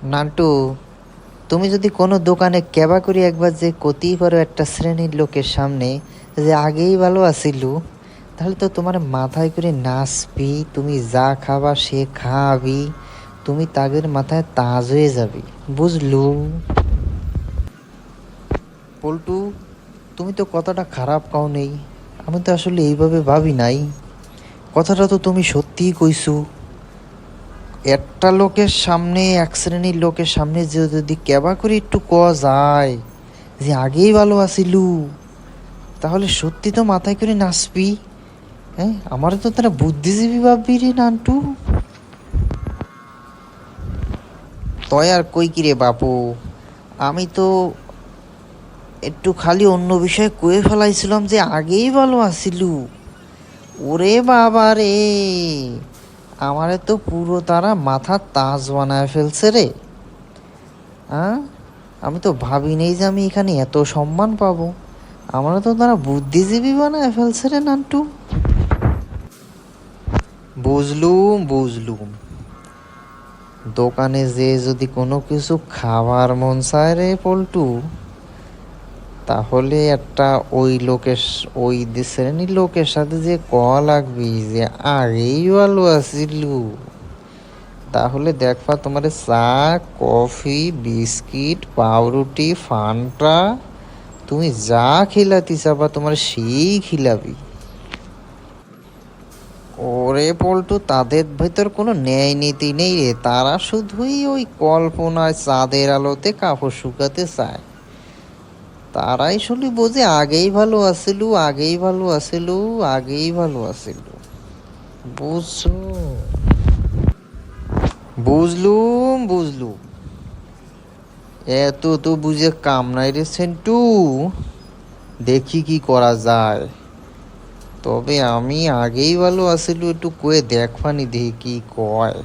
নান্টু, তুমি যদি কোনো দোকানে কেবা করি একবার যে কতেই পারো একটা শ্রেণীর লোকের সামনে যে আগেই ভালো আছিল, তাহলে তো তোমার মাথায় করে নাচবি, তুমি যা খাবা সে খাবি, তুমি তাদের মাথায় তাজ হয়ে যাবি, বুঝলু? পল্টু, তুমি তো কথাটা খারাপ কাও নেই, আমি তো আসলে এইভাবে ভাবি নাই। কথাটা তো তুমি সত্যিই কইছু। একটা লোকের সামনে, এক শ্রেণীর লোকের সামনে যে যদি কেবা করে একটু কওয়া যায় যে আগেই ভালো আছিলু, তাহলে সত্যি তো মাথায় করে নাচবি। হ্যাঁ, আমার তো তারা বুদ্ধিজীবী ভাববি রে নান্টু। তয় আর কই কিরে বাপু, আমি তো একটু খালি অন্য বিষয়ে কয়ে ফেলাইছিলাম যে আগেই ভালো আছিলু। ওরে বাবা রে, আমারে তো পুরো তারা মাথার তাজ বানায় ফেলছে রে। হ্যাঁ, আমি তো ভাবি নেই যে আমি এখানে এত সম্মান পাবো। আমার তো তারা বুদ্ধিজীবী বানায় ফেলছে রে নান্টু। বুঝলুম বুঝলুম, দোকানে যে যদি কোনো কিছু খাবার মন চায় রে পল্টু, তাহলে একটা ওই শ্রেণীর লোকের সাথে যে লাগবি যে আগেই ভালো আসিলু, তাহলে দেখবা তোমার চা, কফি, বিস্কিট, পাউরুটি, ফান্টা, তুমি যা খিলাতি চাবা তোমার সেই খিলাবি। ওরে পল্টু, তাদের ভেতর কোনো ন্যায় নীতি নেই রে, তারা শুধুই ওই কল্পনায় চাঁদের আলোতে কাপড় শুকাতে চায়। তারাই শুধু বোঝে আগেই ভালো আসিলু, আগেই ভালো আসিলু, আগেই ভালো আসিলু। বুঝছো? বুঝলুম বুঝলুম, এত তো বুঝে কাম নাই রে সেন্টু। দেখি কি করা যায়। তবে আমি আগেই ভালো আসিলু একটু কয়ে দেখবানি, দেখি কি কয়।